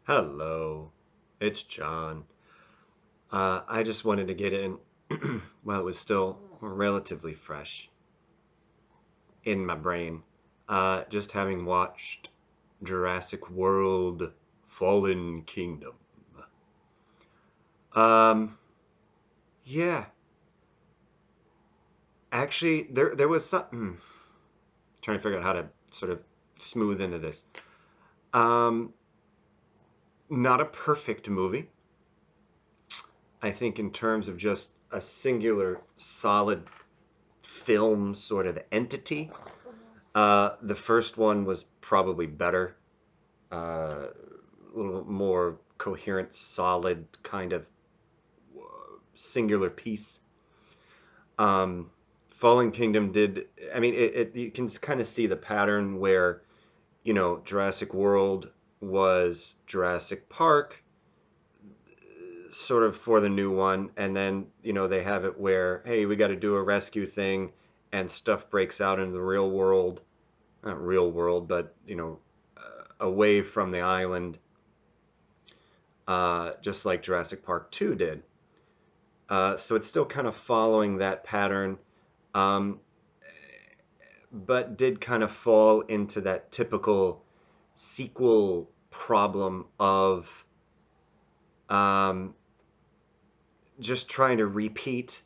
Hello, it's John. I just wanted to get in while it was still relatively fresh in my brain. Just having watched Jurassic World Fallen Kingdom. Um, yeah, actually, there was something. Trying to figure out how to sort of smooth into this. Um, Not a perfect movie. I think in terms of just a singular, solid film sort of entity. The first one was probably better, a little more coherent, solid kind of singular piece. Um, Fallen Kingdom did. I mean, you can kind of see the pattern where Jurassic World was Jurassic Park, sort of for the new one, and then they have it where hey, we got to do a rescue thing, and stuff breaks out in the real world, not real world, but away from the island, just like Jurassic Park 2 did. So it's still kind of following that pattern, um, but did kind of fall into that typical sequel problem of um, just trying to repeat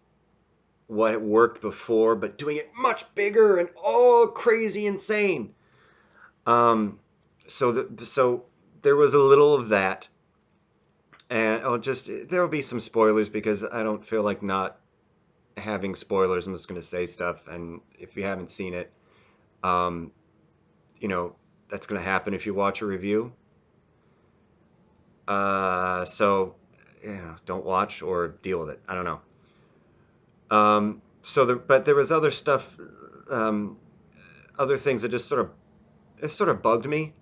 what worked before, but doing it much bigger and all crazy insane. Um, so there was a little of that. And I'll just there will be some spoilers because I don't feel like not having spoilers. I'm just going to say stuff, and if you haven't seen it, um, you know that's going to happen if you watch a review. So don't watch or deal with it. I don't know. But there was other stuff, um, other things that just sort of bugged me.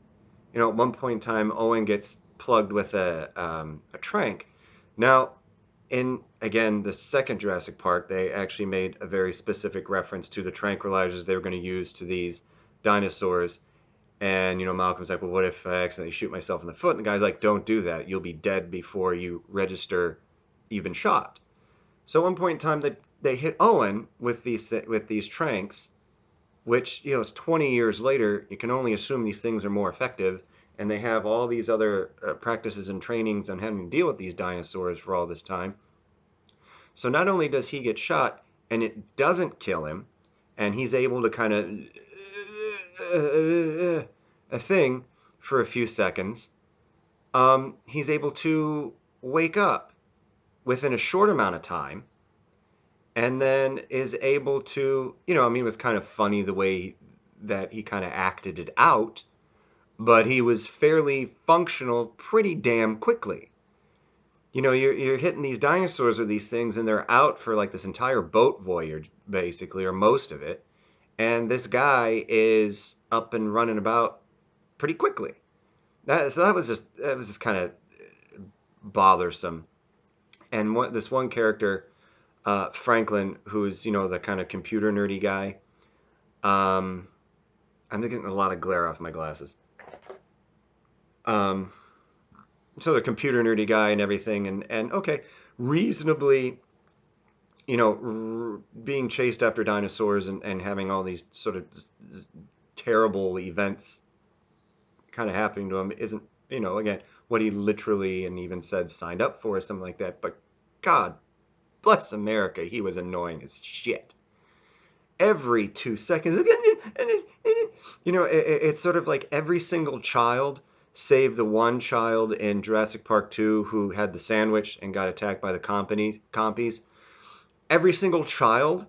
At one point in time, Owen gets plugged with a trank. Now, in again the second Jurassic Park, they actually made a very specific reference to the tranquilizers they were going to use to these dinosaurs. And Malcolm's like, "Well, what if I accidentally shoot myself in the foot?" And the guy's like, "Don't do that. You'll be dead before you register you've been shot." So at one point in time, they hit Owen with these tranks, which is 20 years later. You can only assume these things are more effective, and they have all these other practices and trainings on having to deal with these dinosaurs for all this time. So not only does he get shot and it doesn't kill him, and he's able to kind of a thing for a few seconds, he's able to wake up within a short amount of time, and then is able to, I mean, it was kind of funny the way that he kind of acted it out, but he was fairly functional pretty damn quickly. You're hitting these dinosaurs with these things, and they're out for like this entire boat voyage, basically, or most of it. And this guy is up and running about pretty quickly. So that was just kind of bothersome. And this one character, Franklin, who's the kind of computer nerdy guy. Um, I'm getting a lot of glare off my glasses. Um, so the computer nerdy guy and everything, and okay, reasonably being chased after dinosaurs and having all these sort of terrible events kind of happening to him isn't, again, what he literally and even said signed up for or something like that. But God bless America, he was annoying as shit. Every 2 seconds, it's sort of like every single child, save the one child in Jurassic Park 2 who had the sandwich and got attacked by the compies. Every single child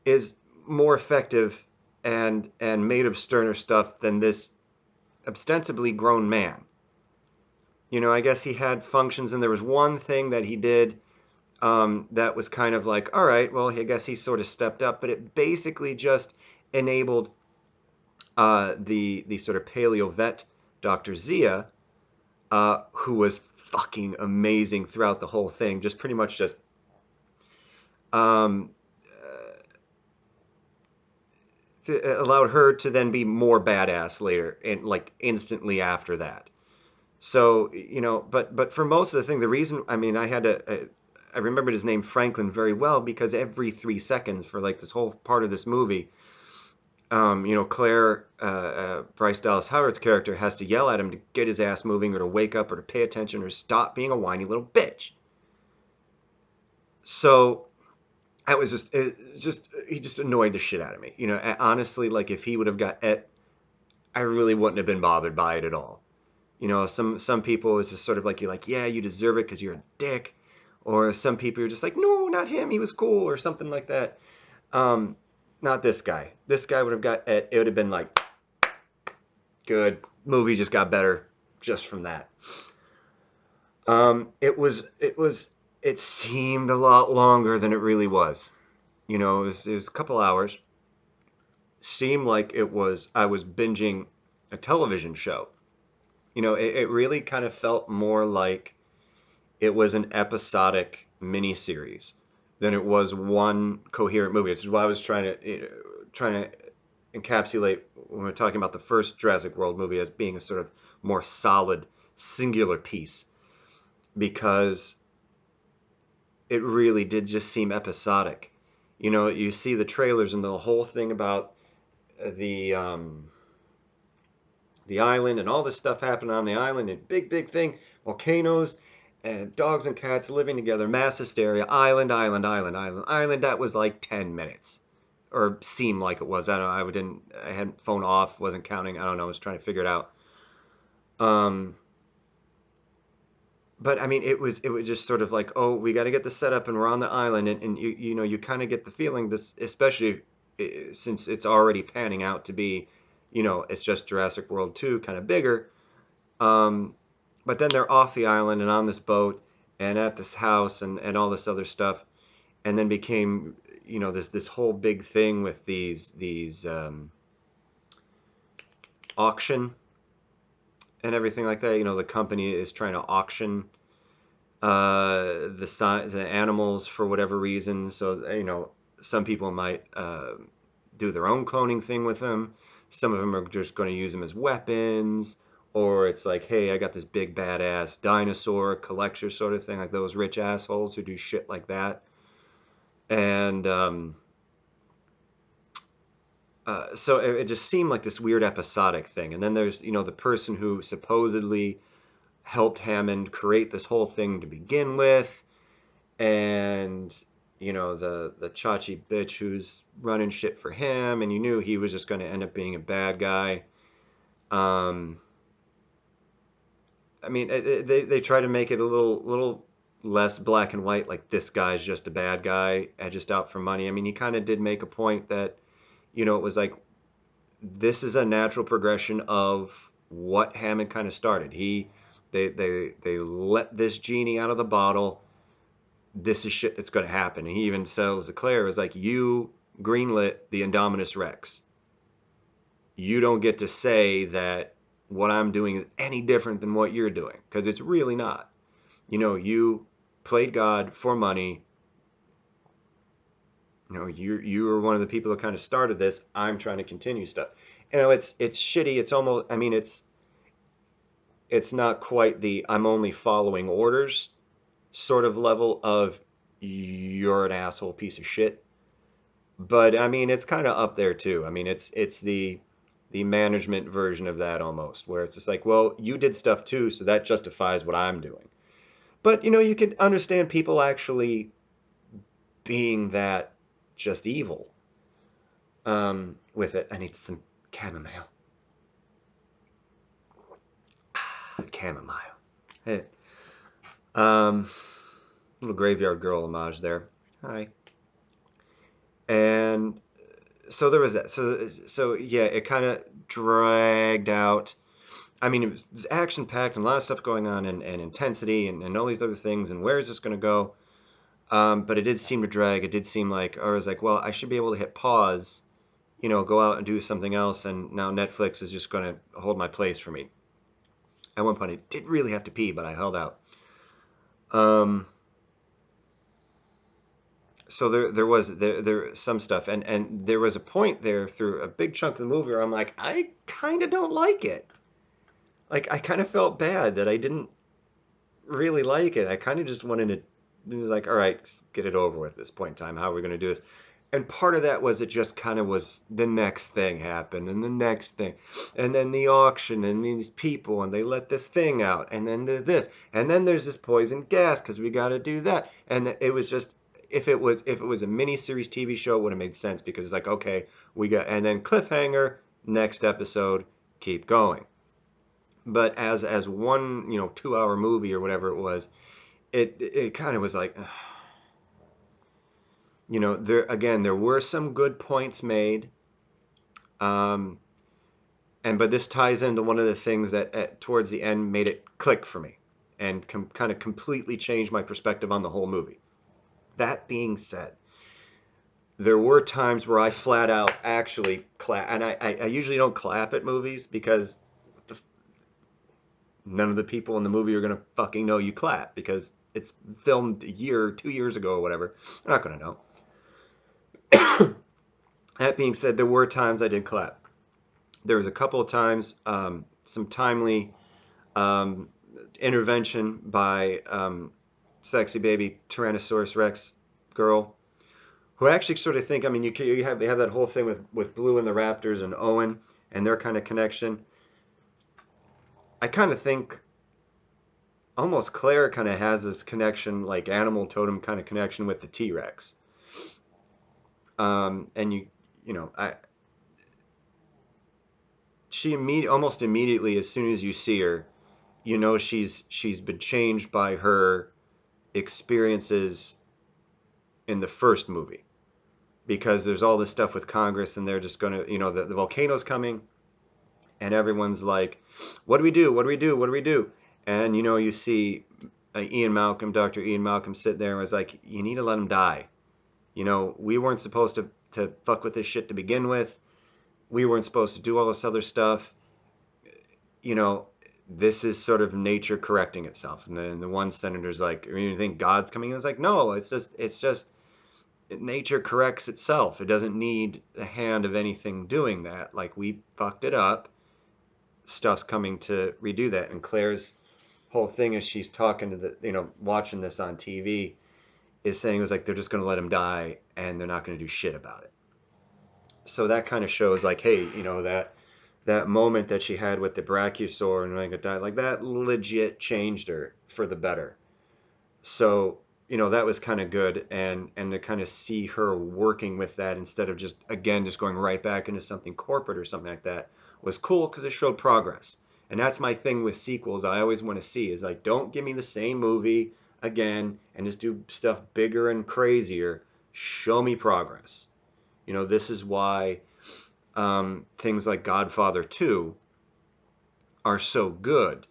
is more effective and made of sterner stuff than this ostensibly grown man. I guess he had functions, and there was one thing that he did that was kind of like, all right, well, I guess he sort of stepped up, but it basically just enabled the sort of paleo vet Dr. Zia, who was fucking amazing throughout the whole thing, just pretty much just um, allowed her to then be more badass later, and like instantly after that. So, but for most of the thing, the reason, I mean, I remembered his name Franklin very well because every 3 seconds for like this whole part of this movie, Claire, Bryce Dallas Howard's character has to yell at him to get his ass moving or to wake up or to pay attention or stop being a whiny little bitch. So I was he just annoyed the shit out of me. Honestly, like if he would have got et, I really wouldn't have been bothered by it at all. Some people it's just sort of like you're like, yeah, you deserve it because you're a dick, or some people are just like, no, not him, he was cool, or something like that. Um, Not this guy. This guy would have got it. It would have been like, good movie, just got better just from that. It seemed a lot longer than it really was. It was a couple hours. Seemed like I was binging a television show. It really kind of felt more like it was an episodic miniseries than it was one coherent movie. This is why I was trying to encapsulate when we're talking about the first Jurassic World movie as being a sort of more solid, singular piece, because it really did just seem episodic. You see the trailers and the whole thing about the um, the island and all this stuff happening on the island and big thing, volcanoes and dogs and cats living together, mass hysteria, island. That was like 10 minutes or seemed like it was. I don't know. I had phone off, wasn't counting. I don't know. I was trying to figure it out. Um, but I mean, it was just sort of like, oh, we got to get the setup and we're on the island. And you kind of get the feeling this, especially since it's already panning out to be, it's just Jurassic World 2 kind of bigger. Um, but then they're off the island and on this boat and at this house and all this other stuff, and then became this whole big thing with these auction and everything like that. The company is trying to auction the animals for whatever reason. So some people might do their own cloning thing with them. Some of them are just going to use them as weapons, or it's like, hey, I got this big badass dinosaur collector sort of thing, like those rich assholes who do shit like that. And so it just seemed like this weird episodic thing. And then there's the person who supposedly helped Hammond create this whole thing to begin with, and the Chachi bitch who's running shit for him, and you knew he was just going to end up being a bad guy. Um, I mean, they try to make it a little less black and white, like this guy's just a bad guy and just out for money. I mean, he kind of did make a point that it was like this is a natural progression of what Hammond kind of started. They let this genie out of the bottle. This is shit that's going to happen. And he even tells Claire, is like, you greenlit the Indominus Rex. You don't get to say that what I'm doing is any different than what you're doing, because it's really not. You played God for money. You were one of the people that kind of started this. I'm trying to continue stuff. It's shitty. It's almost, I mean, it's not quite the I'm only following orders sort of level of you're an asshole piece of shit. But I mean, it's kind of up there too. I mean, it's the management version of that almost, where it's just like, well, you did stuff too, so that justifies what I'm doing. But you could understand people actually being that just evil with it. I need some chamomile. Chamomile. Hey, um, little graveyard girl homage there. Hi. And so there was that. So yeah, it kind of dragged out. I mean, it was action packed and a lot of stuff going on and intensity and all these other things. And where is this going to go? But it did seem to drag. It did seem like, or I was like, well, I should be able to hit pause, go out and do something else. And now Netflix is just going to hold my place for me. At one point, I did really have to pee, but I held out. Um, so there some stuff, and there was a point there through a big chunk of the movie where I'm like, I kind of don't like it. like I kind of felt bad that I didn't really like it. I kind of just wanted to. It was like, all right, get it over with at this point in time. How are we going to do this? And part of that was it just kind of was the next thing happened and the next thing. And then the auction and these people and they let the thing out and then this. And then there's this poison gas because we got to do that. And it was just if it was a miniseries TV show, it would have made sense because it's like, okay, we got and then cliffhanger, next episode, keep going. But as one, 2 hour movie or whatever it was, it kind of was like, there were some good points made. Um, but this ties into one of the things that towards the end made it click for me and kind of completely changed my perspective on the whole movie. That being said, there were times where I flat out actually clap, and I usually don't clap at movies because the, none of the people in the movie are gonna fucking know you clap because it's filmed a year, 2 years ago or whatever. They're not gonna know. That being said, there were times I did clap. There was a couple of times, some timely um, intervention by sexy baby Tyrannosaurus Rex girl, who I actually sort of think, I mean, you have that whole thing with Blue and the Raptors and Owen and their kind of connection. I kind of think almost Claire kind of has this connection, like animal totem kind of connection with the T Rex. And I she almost immediately, as soon as you see her, she's been changed by her experiences in the first movie because there's all this stuff with Congress and they're just going to, the volcano's coming and everyone's like, what do we do? What do we do? What do we do? And, you see Dr. Ian Malcolm sit there and was like, you need to let him die. We weren't supposed to fuck with this shit to begin with. We weren't supposed to do all this other stuff. You know, this is sort of nature correcting itself. And then the one senator's like, you think God's coming? It's like, no, it's just nature corrects itself. It doesn't need the hand of anything doing that. Like we fucked it up. Stuff's coming to redo that. And Claire's whole thing as she's talking to watching this on TV is saying it was like they're just going to let him die and they're not going to do shit about it. So that kind of shows like, hey, that moment that she had with the brachiosaur and like it died, like that legit changed her for the better. So that was kind of good, and to kind of see her working with that instead of just going right back into something corporate or something like that was cool because it showed progress. And that's my thing with sequels. I always want to see is like, don't give me the same movie again and just do stuff bigger and crazier. Show me progress. This is why things like Godfather 2 are so good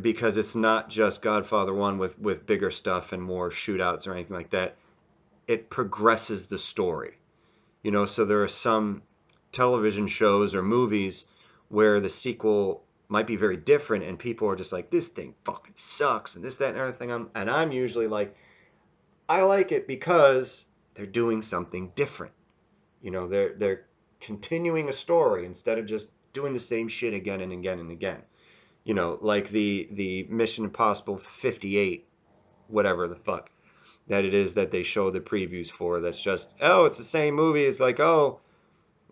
because it's not just Godfather 1 with bigger stuff and more shootouts or anything like that. It progresses the story. So there are some television shows or movies where the sequel might be very different and people are just like, this thing fucking sucks and this, that, and other thing. I'm usually like, I like it because they're doing something different. They're continuing a story instead of just doing the same shit again and again and again. Like the Mission Impossible 58, whatever the fuck that it is that they show the previews for. That's just, oh, it's the same movie. It's like, oh,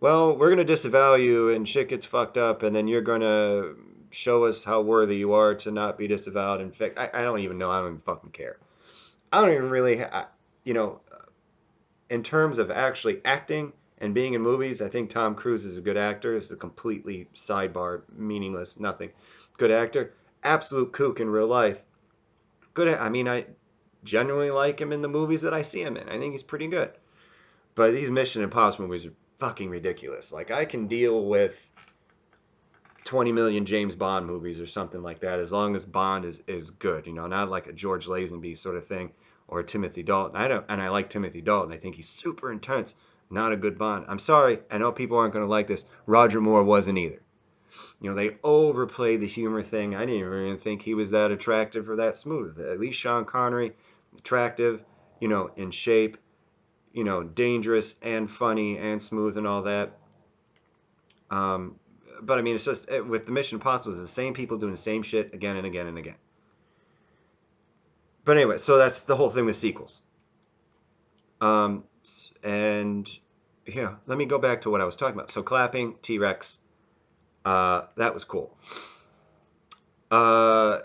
well, we're gonna disavow you and shit gets fucked up, and then you're gonna show us how worthy you are to not be disavowed. In fact, I don't even know. I don't even fucking care. I don't even really, you know, in terms of actually acting and being in movies, I think Tom Cruise is a good actor. This is a completely sidebar, meaningless, nothing. Good actor, absolute kook in real life. Good. I mean, I genuinely like him in the movies that I see him in. I think he's pretty good. But these Mission Impossible movies are fucking ridiculous. Like I can deal with 20 million James Bond movies or something like that as long as Bond is good. Not like a George Lazenby sort of thing or a Timothy Dalton. I like Timothy Dalton. I think he's super intense. Not a good Bond. I'm sorry. I know people aren't going to like this. Roger Moore wasn't either. They overplayed the humor thing. I didn't even think he was that attractive or that smooth. At least Sean Connery, attractive, in shape, dangerous and funny and smooth and all that. Um, but I mean, it's just with the Mission Impossible, it's the same people doing the same shit again and again and again. But anyway, so that's the whole thing with sequels. Um, and yeah, let me go back to what I was talking about. So clapping, T-Rex, that was cool. Uh,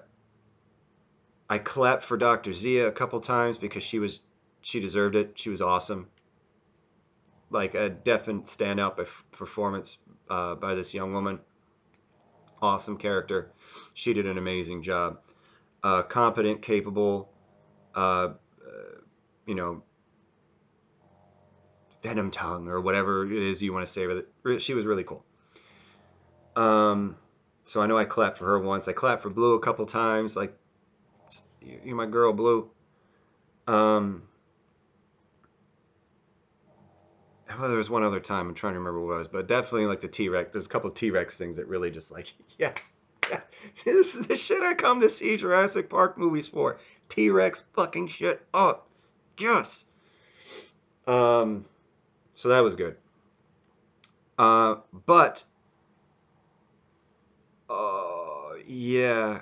I clapped for Dr. Zia a couple times because she deserved it. She was awesome. Like a definite standout performance by this young woman. Awesome character. She did an amazing job. Competent, capable, uh, you know, venom tongue or whatever it is you want to say with it. She was really cool. Um, so I know I clapped for her once. I clapped for Blue a couple times. Like, you're my girl, Blue. Um, well, there was one other time. I'm trying to remember what it was, but definitely like the T-Rex. There's a couple T-Rex things that really just like, yes, yeah, this is the shit I come to see Jurassic Park movies for. T-Rex fucking shit up. Yes. Um, so that was good. But yeah,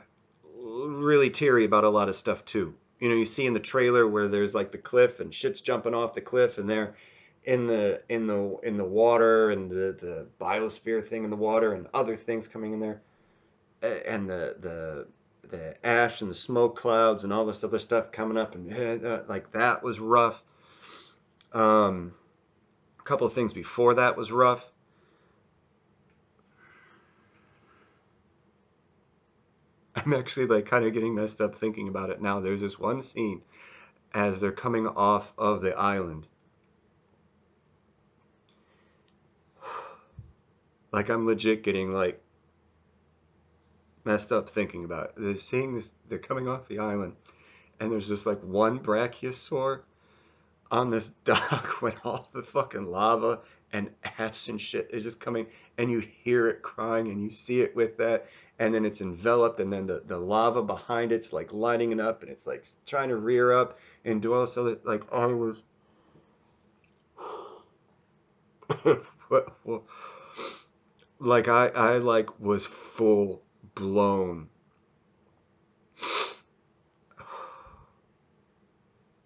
really teary about a lot of stuff too. You know, you see in the trailer where there's like the cliff and shit's jumping off the cliff, and they're in the water, and the biosphere thing in the water, and other things coming in there, and the ash and the smoke clouds and all this other stuff coming up, and like that was rough. Um, a couple of things before that was rough. I'm actually like kind of getting messed up thinking about it now. There's this one scene as they're coming off of the island. Like I'm legit getting like messed up thinking about it. They're seeing this. They're coming off the island, and there's just like one brachiosaur on this dock when all the fucking lava and ash and shit is just coming, and you hear it crying, and you see it with that, and then it's enveloped, and then the lava behind it's like lighting it up, and it's like trying to rear up and do all this other like I was like I like was full blown.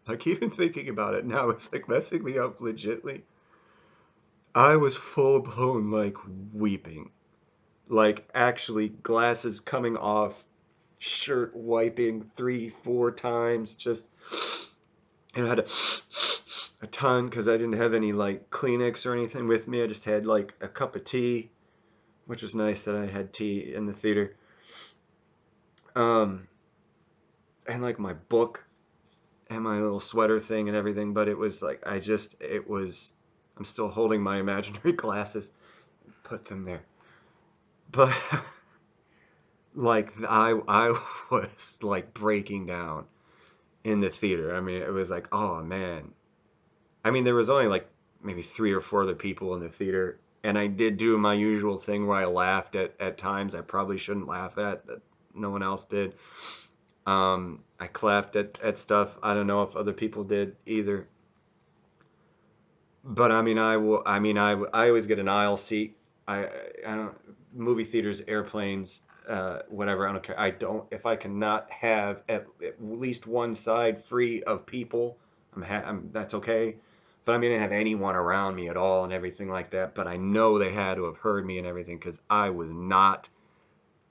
Like even thinking about it now, it's like messing me up legitly. I was full blown like weeping. Like actually glasses coming off, shirt wiping 3, 4 times, just and I had a ton because I didn't have any like Kleenex or anything with me. I just had like a cup of tea, which was nice that I had tea in the theater. Um, and like my book and my little sweater thing and everything, but it was like it was I'm still holding my imaginary glasses, put them there. But like I was like breaking down in the theater. I mean, it was like, oh man. I mean, there was only like maybe 3 or 4 other people in the theater, and I did do my usual thing where I laughed at times I probably shouldn't laugh at that no one else did. I clapped at stuff. I don't know if other people did either. But I mean, I always get an aisle seat. I don't movie theaters, airplanes, whatever. I don't care. I don't if I cannot have at least one side free of people. That's okay. But I mean, I didn't have anyone around me at all and everything like that. But I know they had to have heard me and everything because I was not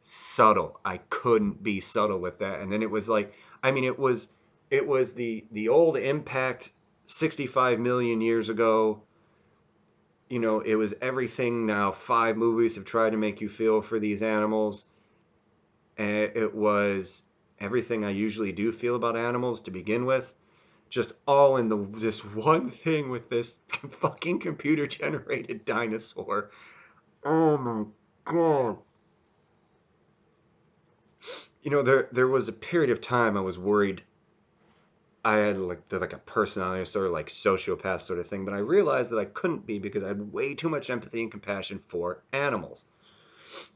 subtle. I couldn't be subtle with that. And then it was like, I mean, it was the old Impact 65 million years ago. You know, it was everything now 5 movies have tried to make you feel for these animals. And it was everything I usually do feel about animals to begin with. Just all in this one thing with this fucking computer generated dinosaur. Oh my god. You know, there was a period of time I was worried I had like a personality sort of like sociopath sort of thing, but I realized that I couldn't be because I had way too much empathy and compassion for animals.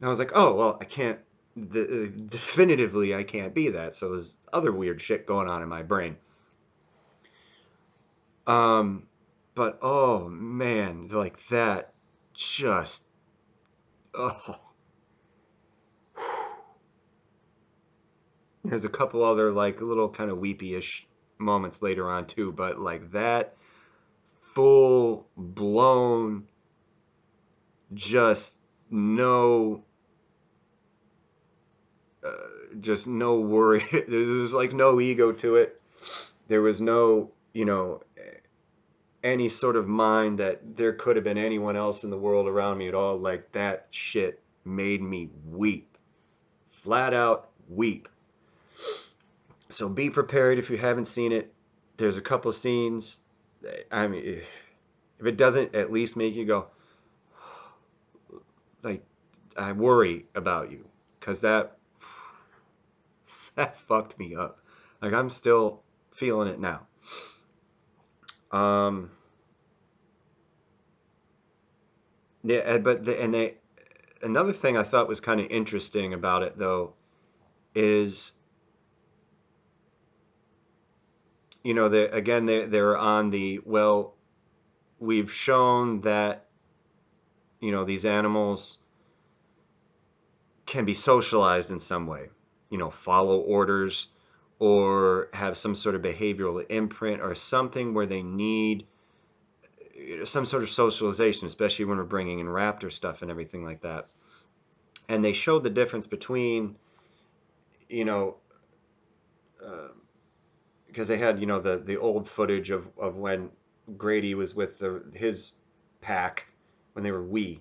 And I was like, oh well, I can't. Definitively, I can't be that. So there's other weird shit going on in my brain. Um, but oh man, like that, just oh. There's a couple other like little kind of weepy-ish moments later on too, but like that full blown, just no uh, just no worry. There's like no ego to it. There was no, any sort of mind that there could have been anyone else in the world around me at all. Like that shit made me weep. Flat out weep. So be prepared if you haven't seen it. There's a couple scenes. I mean, if it doesn't at least make you go, like, I worry about you, because that fucked me up. Like I'm still feeling it now. Um, yeah, but another thing I thought was kind of interesting about it though is, they're on the, well, we've shown that these animals can be socialized in some way, follow orders or have some sort of behavioral imprint or something where they need some sort of socialization, especially when we're bringing in raptor stuff and everything like that. And they showed the difference between, you know, uh, because they had, the old footage of when Grady was with his pack when they were wee,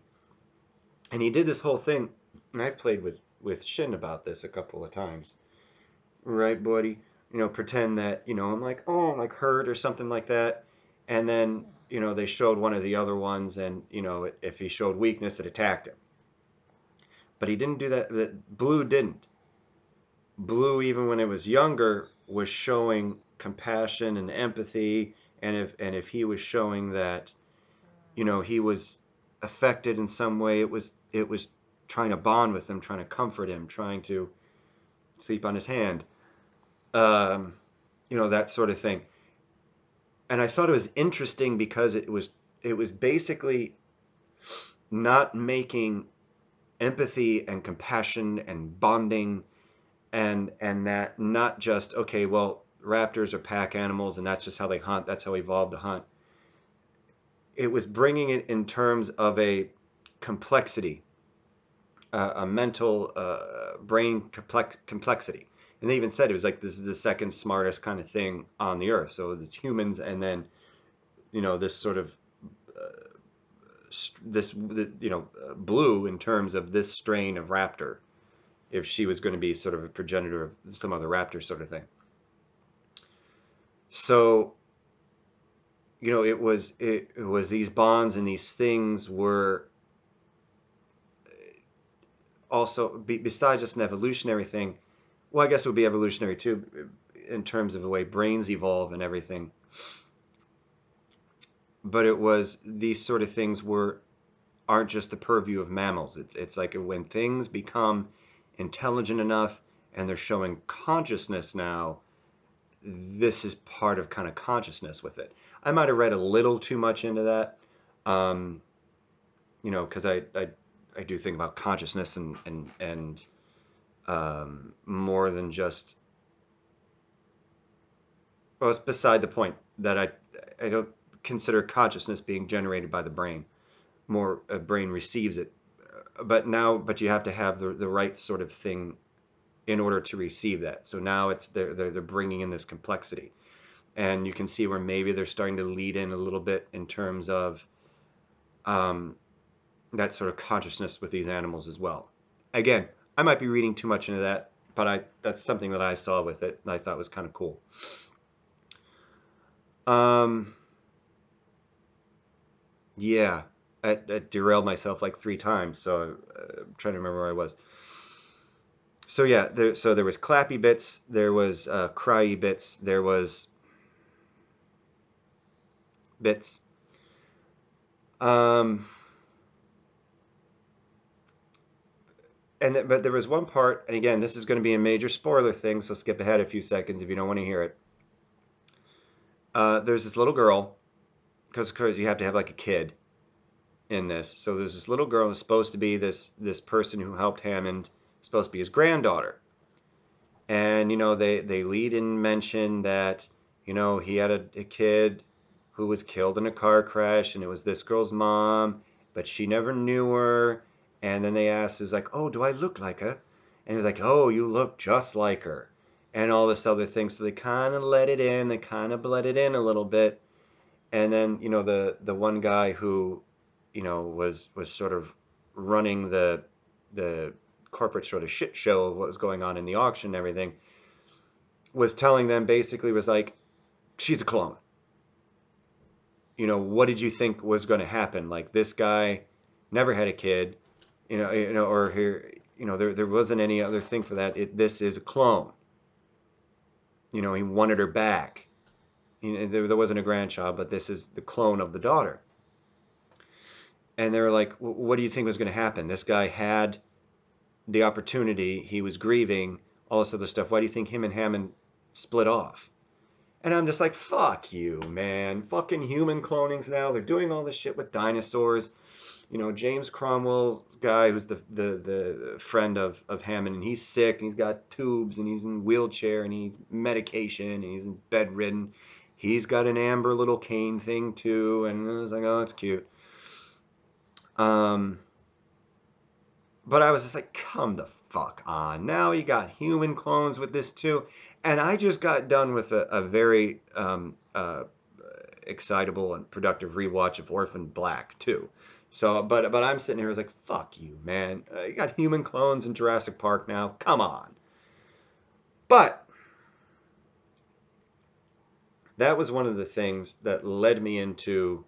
and he did this whole thing. And I've played with Shin about this a couple of times, right, buddy? Pretend that I'm like, oh, I'm like hurt or something like that, and then they showed one of the other ones, and if he showed weakness, it attacked him. But he didn't do that. Blue didn't. Blue, even when it was younger, was showing compassion and empathy, and if he was showing that he was affected in some way, it was trying to bond with him, trying to comfort him, trying to sleep on his hand, um, that sort of thing. And I thought it was interesting because it was basically not making empathy and compassion and bonding, and that not just, okay, well, raptors are pack animals and that's just how they hunt, that's how we evolved to hunt. It was bringing it in terms of a complexity, a mental brain complexity. And they even said it was like, this is the second smartest kind of thing on the earth. So it's humans, and then this sort of this Blue, in terms of this strain of raptor, if she was going to be sort of a progenitor of some other raptor sort of thing. So it was these bonds, and these things were also, besides just an evolutionary thing. Well, I guess it would be evolutionary too, in terms of the way brains evolve and everything. But it was, these sort of things aren't just the purview of mammals. It's like when things become intelligent enough and they're showing consciousness now, this is part of kind of consciousness with it. I might have read a little too much into that, um, because I do think about consciousness and more than just. Well, it's beside the point that I don't consider consciousness being generated by the brain. More, a brain receives it, but you have to have the right sort of thing in order to receive that. So now they're bringing in this complexity, and you can see where maybe they're starting to lead in a little bit in terms of um, that sort of consciousness with these animals as well. Again, I might be reading too much into that, but that's something that I saw with it and I thought was kind of cool. Um, yeah, I derailed myself like 3 times, so I'm trying to remember where I was. So yeah, there was clappy bits, there was cryy bits, there was bits. Um, but there was one part, and again, this is going to be a major spoiler thing, so skip ahead a few seconds if you don't want to hear it. There's this little girl, because you have to have like a kid in this. So there's this little girl who's supposed to be this person who helped Hammond, supposed to be his granddaughter. And they lead and mention that he had a kid who was killed in a car crash, and it was this girl's mom, but she never knew her. And then they asked, it was like, oh, do I look like her? And he was like, oh, you look just like her, and all this other thing. So they kind of let it in, they kind of bled it in a little bit. And then the one guy who was sort of running the corporate sort of shit show of what was going on in the auction and everything, was telling them, basically was like, she's a clone. What did you think was going to happen? Like, this guy never had a kid, or here, there wasn't any other thing for that. This is a clone. He wanted her back. There wasn't a grandchild, but this is the clone of the daughter. And they were like, what do you think was going to happen? This guy had the opportunity. He was grieving, all this other stuff. Why do you think him and Hammond split off? And I'm just like, fuck you, man. Fucking human clonings now. They're doing all this shit with dinosaurs. James Cromwell's guy, who's the friend of Hammond, and he's sick, and he's got tubes, and he's in a wheelchair, and he needs medication, and he's bedridden. He's got an amber little cane thing, too. And I was like, oh, it's cute. But I was just like, come the fuck on. Now you got human clones with this, too. And I just got done with a very excitable and productive rewatch of Orphan Black, too. So, but I'm sitting here, I was like, fuck you, man. You got human clones in Jurassic Park now. Come on. But that was one of the things that led me into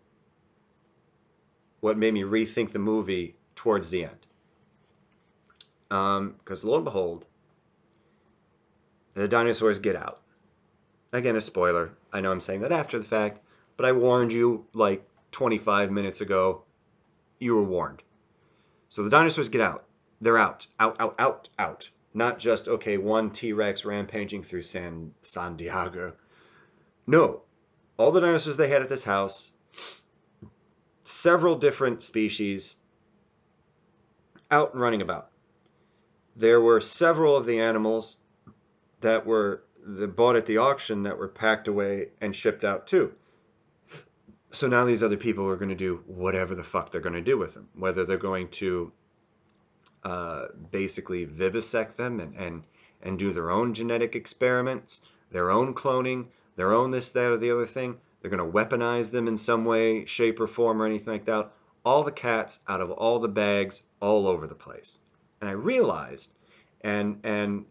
what made me rethink the movie towards the end. Because lo and behold, the dinosaurs get out. Again, a spoiler. I know I'm saying that after the fact, but I warned you like 25 minutes ago. You were warned. So the dinosaurs get out. They're out. Out, out, out, out. Not just, okay, one T-Rex rampaging through San Diego. No. All the dinosaurs they had at this house, several different species, out and running about. There were several of the animals that were bought at the auction that were packed away and shipped out too. So now these other people are going to do whatever the fuck they're going to do with them. Whether they're going to basically vivisect them and do their own genetic experiments, their own cloning, their own this, that, or the other thing. They're going to weaponize them in some way, shape, or form, or anything like that. All the cats out of all the bags, all over the place. And I realized, and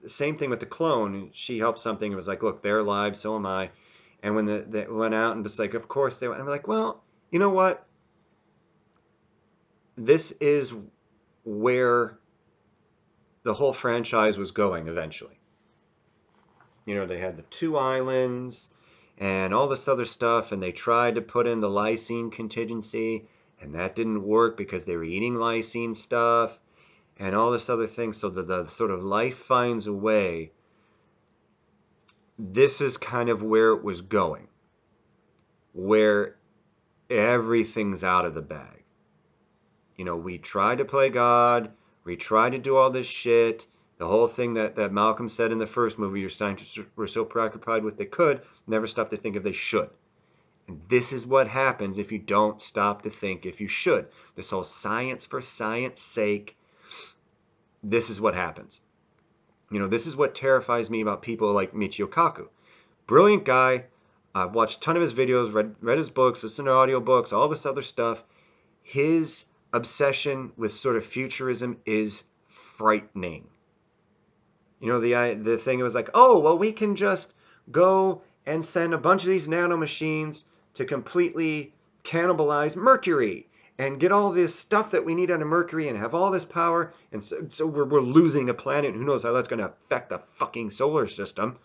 same thing with the clone. She helped something. It was like, look, they're alive, so am I. And when they went out and was like, of course they went. I'm like, well, you know what? This is where the whole franchise was going eventually. They had the 2 islands and all this other stuff, and they tried to put in the lysine contingency, and that didn't work because they were eating lysine stuff and all this other thing. So the sort of life finds a way. This is kind of where it was going, where everything's out of the bag. We tried to play God. We tried to do all this shit. The whole thing that Malcolm said in the first movie, your scientists were so preoccupied with they could, never stop to think if they should. And this is what happens if you don't stop to think if you should. This whole science for science sake, this is what happens. This is what terrifies me about people like Michio Kaku. Brilliant guy. I've watched a ton of his videos, read his books, listened to audiobooks, all this other stuff. His obsession with sort of futurism is frightening. The thing was like, oh, well, we can just go and send a bunch of these nanomachines to completely cannibalize Mercury and get all this stuff that we need out of Mercury and have all this power. And so we're losing a planet. Who knows how that's going to affect the fucking solar system.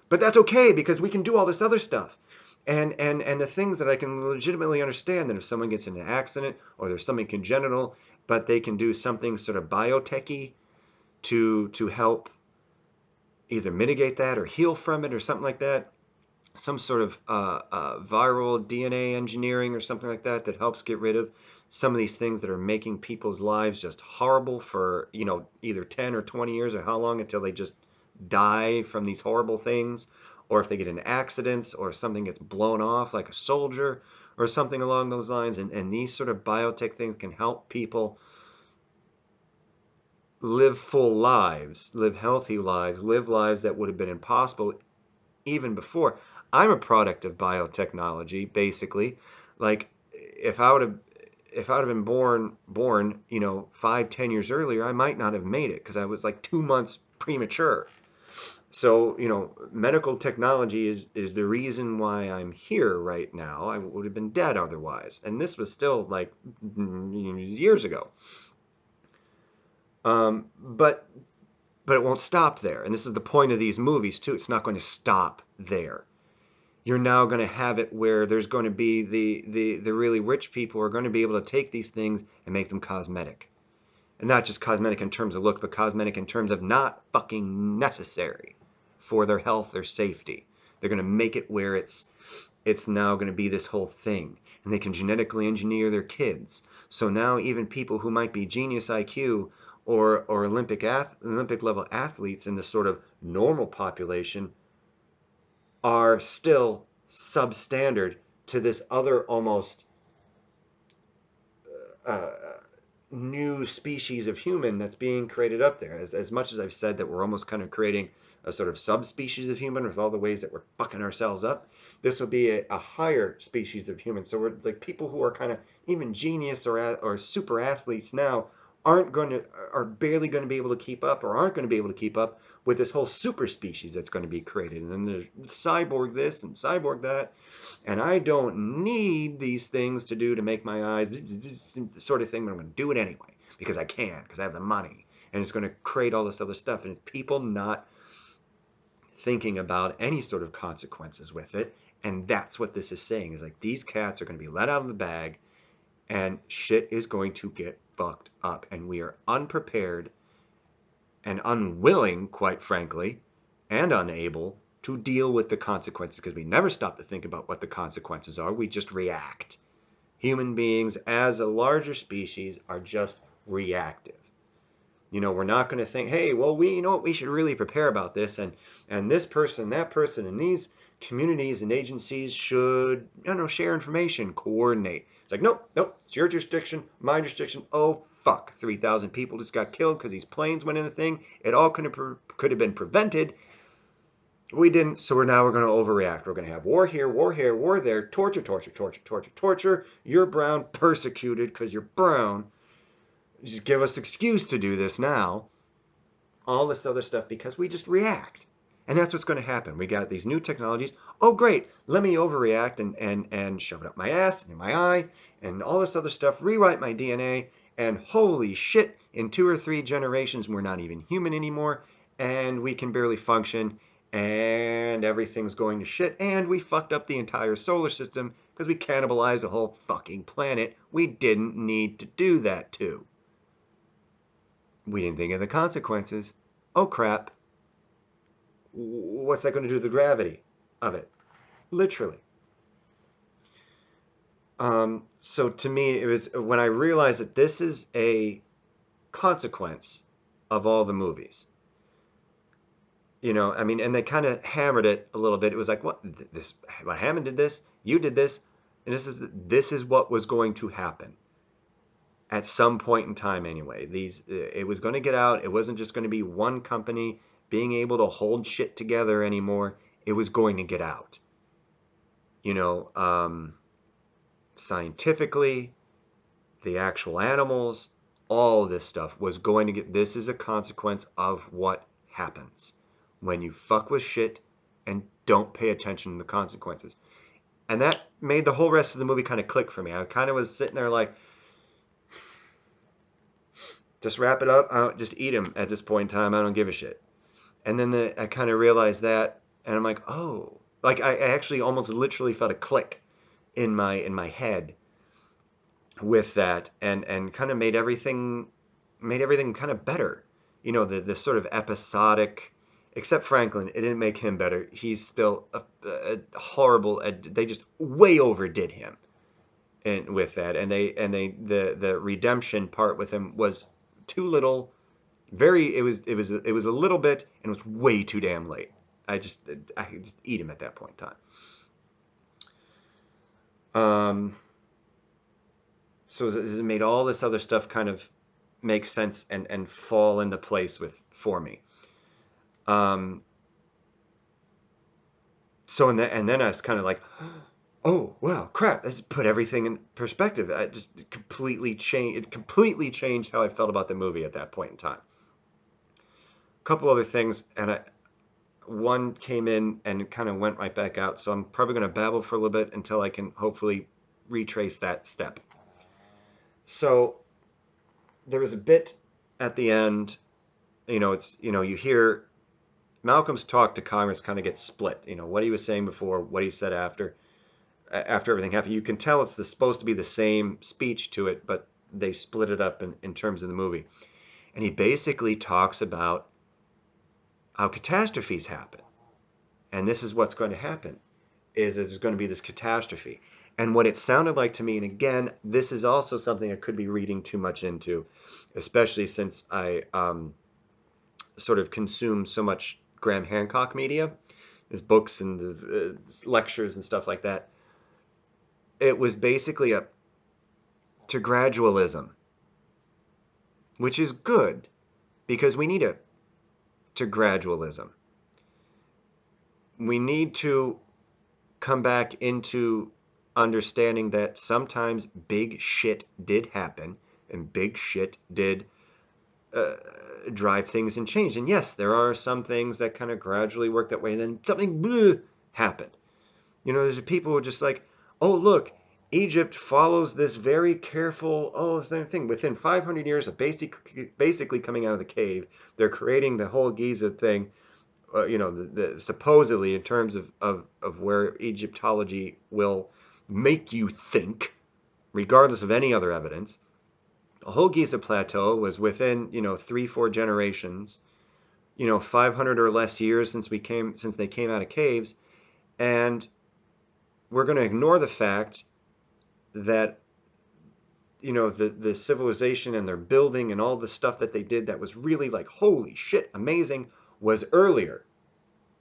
But that's okay because we can do all this other stuff. And the things that I can legitimately understand, that if someone gets in an accident or there's something congenital, but they can do something sort of biotechy to help either mitigate that or heal from it or something like that. Some sort of viral DNA engineering or something like that helps get rid of some of these things that are making people's lives just horrible for, either 10 or 20 years or how long until they just die from these horrible things, or if they get in accidents, or something gets blown off like a soldier, or something along those lines. And these sort of biotech things can help people live full lives, live healthy lives, live lives that would have been impossible even before. I'm a product of biotechnology, basically. Like if I would have if I would have been born, 5, 10 years earlier, I might not have made it because I was like 2 months premature. So, medical technology is the reason why I'm here right now. I would have been dead otherwise. And this was still like years ago. But it won't stop there. And this is the point of these movies too. It's not going to stop there. You're now going to have it where there's going to be the really rich people are going to be able to take these things and make them cosmetic. And not just cosmetic in terms of look, but cosmetic in terms of not fucking necessary for their health or safety. They're going to make it where it's now going to be this whole thing. And they can genetically engineer their kids. So now even people who might be genius IQ or Olympic level athletes in the sort of normal population are still substandard to this other almost uh, new species of human that's being created up there. As much as I've said that we're almost kind of creating a sort of subspecies of human with all the ways that we're fucking ourselves up, this will be a higher species of human. So we're like people who are kind of even genius or super athletes now are barely going to be able to keep up or aren't going to be able to keep up with this whole super species that's going to be created. And then there's cyborg this and cyborg that, and I don't need these things to do to make my eyes the sort of thing, but I'm going to do it anyway because I can, because I have the money, and it's going to create all this other stuff. And it's people not thinking about any sort of consequences with it. And that's what this is saying, is like these cats are going to be let out of the bag and shit is going to get fucked up. And we are unprepared and unwilling, quite frankly, and unable to deal with the consequences because we never stop to think about what the consequences are. We just react. Human beings, as a larger species, are just reactive. We're not going to think, hey, well, we should really prepare about this, and this person, that person, and these communities and agencies should, share information, coordinate. It's like, nope, it's your jurisdiction, my jurisdiction. Oh, fuck, 3,000 people just got killed because these planes went in the thing. It all could have been prevented. We didn't, so we're going to overreact. We're going to have war here, war there, torture, torture, torture, torture, torture. You're brown, persecuted because you're brown. Just give us excuse to do this now. All this other stuff because we just react. And that's what's going to happen. We got these new technologies. Oh, great. Let me overreact and shove it up my ass and in my eye and all this other stuff. Rewrite my DNA. And holy shit, in 2 or 3 generations, we're not even human anymore. And we can barely function. And everything's going to shit. And we fucked up the entire solar system because we cannibalized the whole fucking planet we didn't need to do that to. We didn't think of the consequences. Oh crap. What's that going to do to the gravity of it? Literally. So to me, it was when I realized that this is a consequence of all the movies. And they kind of hammered it a little bit. It was like, what Hammond did this, you did this, and this is what was going to happen at some point in time anyway. It was going to get out. It wasn't just going to be one company being able to hold shit together anymore. It was going to get out. Scientifically, the actual animals, all of this stuff was going to get. This is a consequence of what happens when you fuck with shit and don't pay attention to the consequences. And that made the whole rest of the movie kind of click for me. I kind of was sitting there like, just wrap it up. Just eat them at this point in time. I don't give a shit. And then I kind of realized that, and I'm like, oh, like I actually almost literally felt a click in my head with that, and kind of made everything kind of better. The sort of episodic, except Franklin, it didn't make him better. He's still a horrible. They just way overdid him, and with that, and the redemption part with him was too little, Very, it was a little bit, and it was way too damn late. I could just eat him at that point in time. So it made all this other stuff kind of make sense and fall into place with for me. Um, so and then I was kind of like, oh wow, crap! Let's put everything in perspective. I just completely changed. It completely changed how I felt about the movie at that point in time. A couple other things, and one came in and it kind of went right back out. So I'm probably going to babble for a little bit until I can hopefully retrace that step. So there was a bit at the end. You hear Malcolm's talk to Congress kind of gets split. What he was saying before, what he said after everything happened. You can tell it's supposed to be the same speech to it, but they split it up in terms of the movie. And he basically talks about how catastrophes happen. And this is what's going to happen, is there's going to be this catastrophe. And what it sounded like to me, and again, this is also something I could be reading too much into, especially since I sort of consume so much Graham Hancock media, his books and the lectures and stuff like that. It was basically to gradualism, which is good because we need to gradualism. We need to come back into understanding that sometimes big shit did happen and big shit did uh, drive things and change. And yes, there are some things that kind of gradually work that way, and then something happened. There's people who are just like, oh, look, Egypt follows this very careful, thing. Within 500 years of basically coming out of the cave, they're creating the whole Giza thing, supposedly in terms of where Egyptology will make you think, regardless of any other evidence. The whole Giza Plateau was within, 3-4 generations, 500 or less years since they came out of caves, and we're going to ignore the fact that the civilization and their building and all the stuff that they did that was really like holy shit amazing was earlier,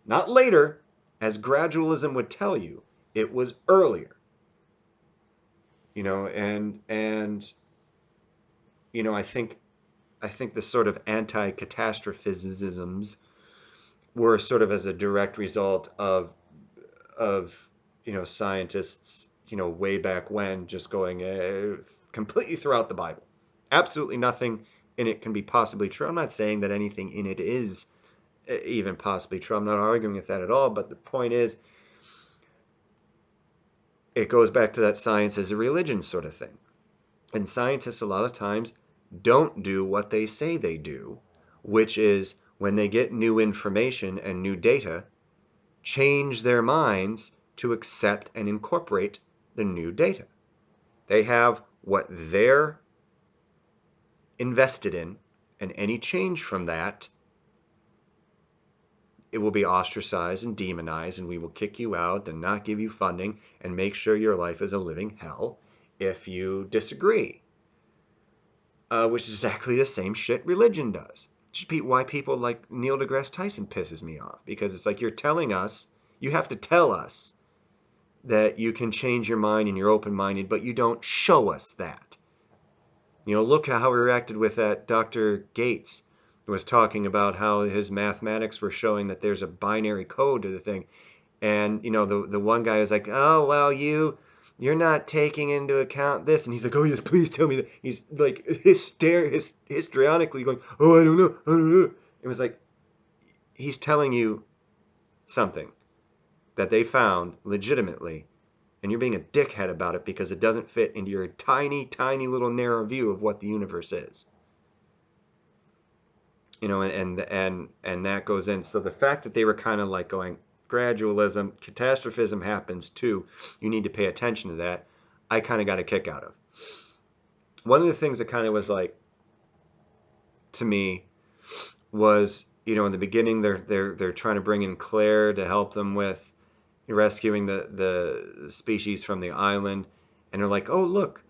not later, as gradualism would tell you. It was earlier, and I think the sort of anti-catastrophisms were sort of as a direct result of scientists way back when just going completely throughout the Bible. Absolutely nothing in it can be possibly true. I'm not saying that anything in it is even possibly true. I'm not arguing with that at all. But the point is, it goes back to that science as a religion sort of thing. And scientists a lot of times don't do what they say they do, which is when they get new information and new data, change their minds to accept and incorporate the new data. They have what they're invested in, and any change from that, it will be ostracized and demonized, and we will kick you out and not give you funding and make sure your life is a living hell if you disagree. Which is exactly the same shit religion does. Which is why people like Neil deGrasse Tyson pisses me off, because it's like, you have to tell us that you can change your mind and you're open-minded, but you don't show us that. Look how he reacted with that Dr. Gates was talking about how his mathematics were showing that there's a binary code to the thing. And, the one guy is like, oh, well, you're not taking into account this. And he's like, oh, yes, please tell me that. He's like histrionically going, oh, I don't know. It was like, he's telling you something that they found legitimately, and you're being a dickhead about it because it doesn't fit into your tiny, tiny little narrow view of what the universe is. And that goes in. So the fact that they were kind of like going, gradualism, catastrophism happens too, you need to pay attention to that, I kind of got a kick out of. One of the things that kind of was like, to me, was, in the beginning, they're trying to bring in Claire to help them with rescuing the species from the island, and they're like, oh, look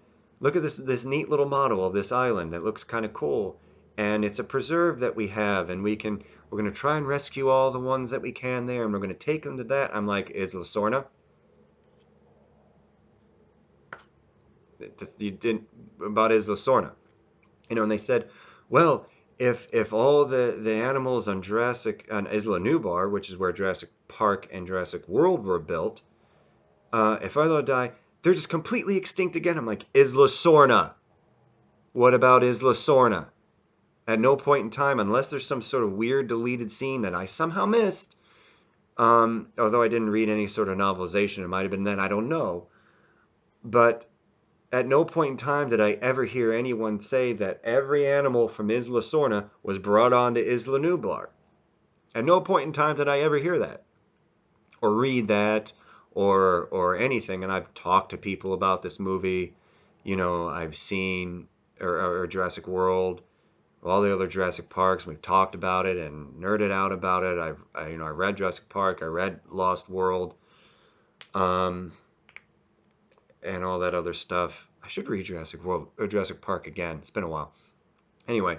at this neat little model of this island that looks kind of cool. and it's a preserve that we have, and we're going to try and rescue all the ones that we can there, and we're going to take them to that. I'm like, Isla Sorna? You didn't about Isla Sorna, and they said, well, if all the animals on Isla Nublar, which is where Jurassic Park and Jurassic World were built, if all die, they're just completely extinct again. I'm like, Isla Sorna. What about Isla Sorna? At no point in time, unless there's some sort of weird deleted scene that I somehow missed, although I didn't read any sort of novelization, it might have been then, I don't know. But at no point in time did I ever hear anyone say that every animal from Isla Sorna was brought on to Isla Nublar. At no point in time did I ever hear that, or read that, or anything. And I've talked to people about this movie. I've seen or Jurassic World, all the other Jurassic Parks. We've talked about it and nerded out about it. I read Jurassic Park. I read Lost World, and all that other stuff. I should read Jurassic World or Jurassic Park again. It's been a while. Anyway,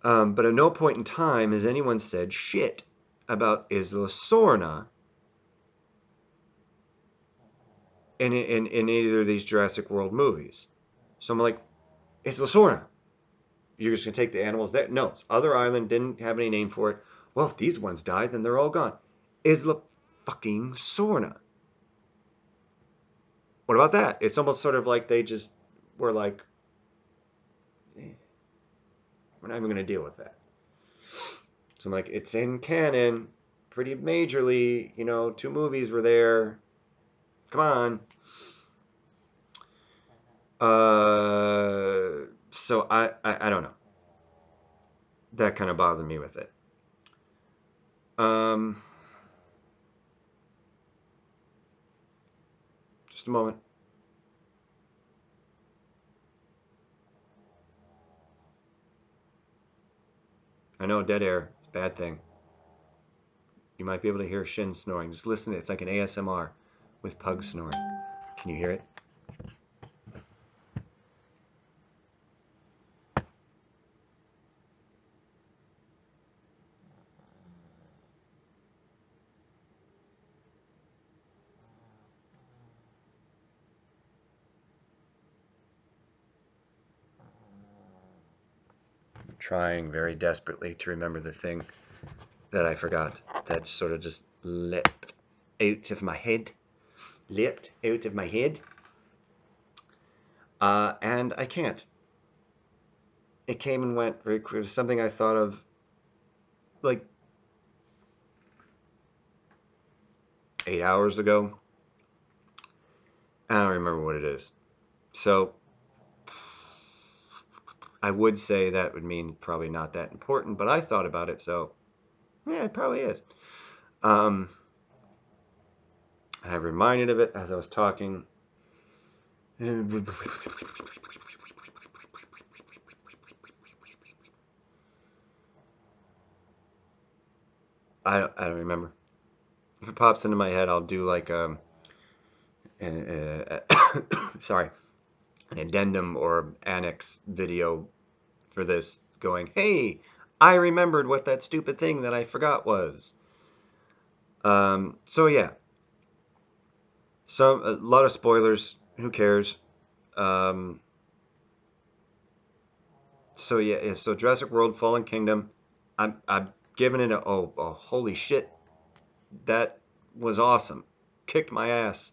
but at no point in time has anyone said shit about Isla Sorna in either of these Jurassic World movies. So I'm like, Isla Sorna. You're just gonna take the animals there? No, it's other island, didn't have any name for it. Well, if these ones died, then they're all gone. Isla fucking Sorna. What about that? It's almost sort of like they just were like, we're not even gonna deal with that. So I'm like, it's in canon, pretty majorly. 2 movies were there. Come on. So I don't know. That kind of bothered me with it. Um, just a moment. I know dead air is a bad thing. You might be able to hear Shin snoring. Just listen. It's like an ASMR with Pug snoring. Can you hear it? I'm trying very desperately to remember the thing that I forgot. That sort of just leapt out of my head. Leapt out of my head. And I can't. It came and went very quick. It was something I thought of like 8 hours ago. I don't remember what it is. So I would say that would mean probably not that important, but I thought about it, so yeah, it probably is. Um, I reminded of it as I was talking. I don't remember. If it pops into my head, I'll do like sorry, an addendum or annex video for this, going, "Hey, I remembered what that stupid thing that I forgot was." So yeah, a lot of spoilers. Who cares? Um, so yeah. So Jurassic World: Fallen Kingdom. I'm giving it a holy shit, that was awesome, kicked my ass,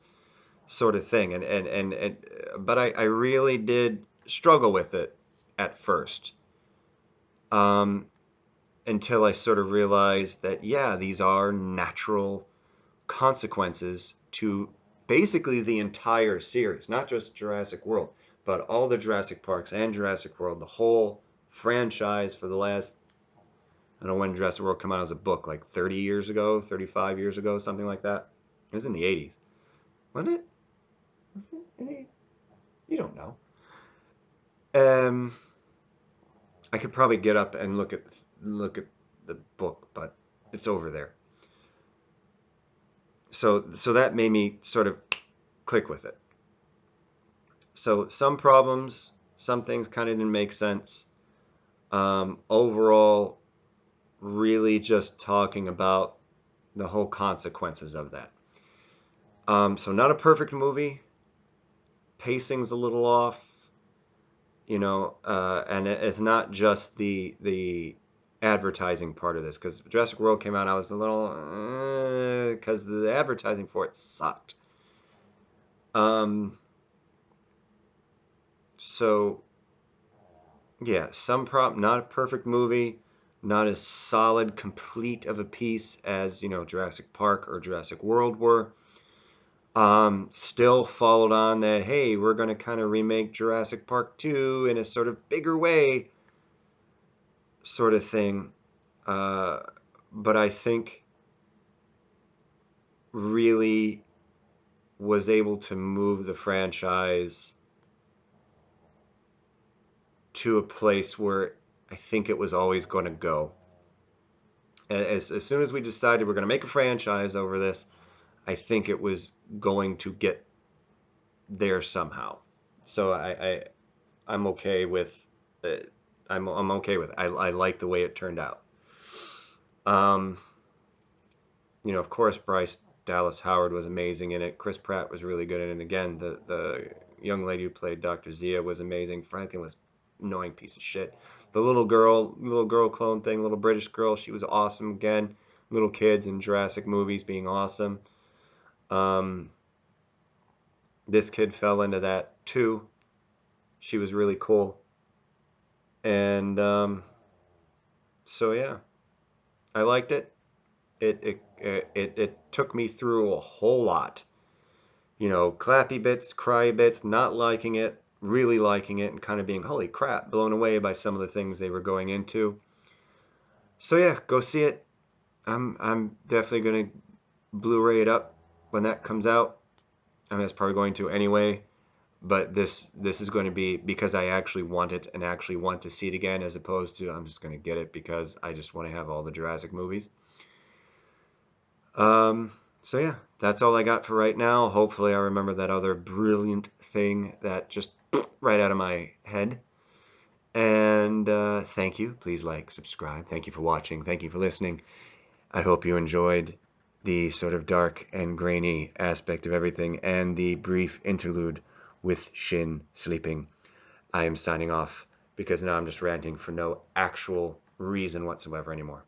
sort of thing. And but I really did struggle with it at first, um, until I sort of realized that yeah, these are natural consequences to basically the entire series, not just Jurassic World, but all the Jurassic Parks and Jurassic World, the whole franchise for the last, I don't know when Jurassic World came out as a book, like 30 years ago, 35 years ago, something like that. It was in the 80s. Wasn't it? You don't know. Um, I could probably get up and look at the book, but it's over there. So that made me sort of click with it. So some problems, some things kind of didn't make sense. Overall, really just talking about the whole consequences of that. So not a perfect movie. Pacing's a little off, and it's not just the advertising part of this, because Jurassic World came out, I was a little because the advertising for it sucked. Um, so yeah, not a perfect movie, not as solid, complete of a piece as Jurassic Park or Jurassic World were. Still followed on that, hey, we're going to kind of remake Jurassic Park 2 in a sort of bigger way, sort of thing. Uh, but I think really was able to move the franchise to a place where I think it was always going to go. As soon as we decided we're going to make a franchise over this, I think it was going to get there somehow. So I'm okay with it. I'm okay with it. I like the way it turned out. Um, of course, Bryce Dallas Howard was amazing in it. Chris Pratt was really good in it. And again, the young lady who played Dr. Zia was amazing. Franklin was annoying piece of shit. The little girl clone thing, little British girl, she was awesome again. Little kids in Jurassic movies being awesome. Um, this kid fell into that too. She was really cool. And so yeah, I liked it. It took me through a whole lot. Clappy bits, cry bits, not liking it, really liking it, and kind of being, holy crap, blown away by some of the things they were going into. So yeah, go see it. I'm definitely gonna Blu-ray it up when that comes out. I mean, it's probably going to anyway, but this is going to be because I actually want it and actually want to see it again, as opposed to I'm just going to get it because I just want to have all the Jurassic movies. So yeah, that's all I got for right now. Hopefully I remember that other brilliant thing that just right out of my head. And thank you. Please like, subscribe. Thank you for watching. Thank you for listening. I hope you enjoyed the sort of dark and grainy aspect of everything and the brief interlude with Shin sleeping. I am signing off because now I'm just ranting for no actual reason whatsoever anymore.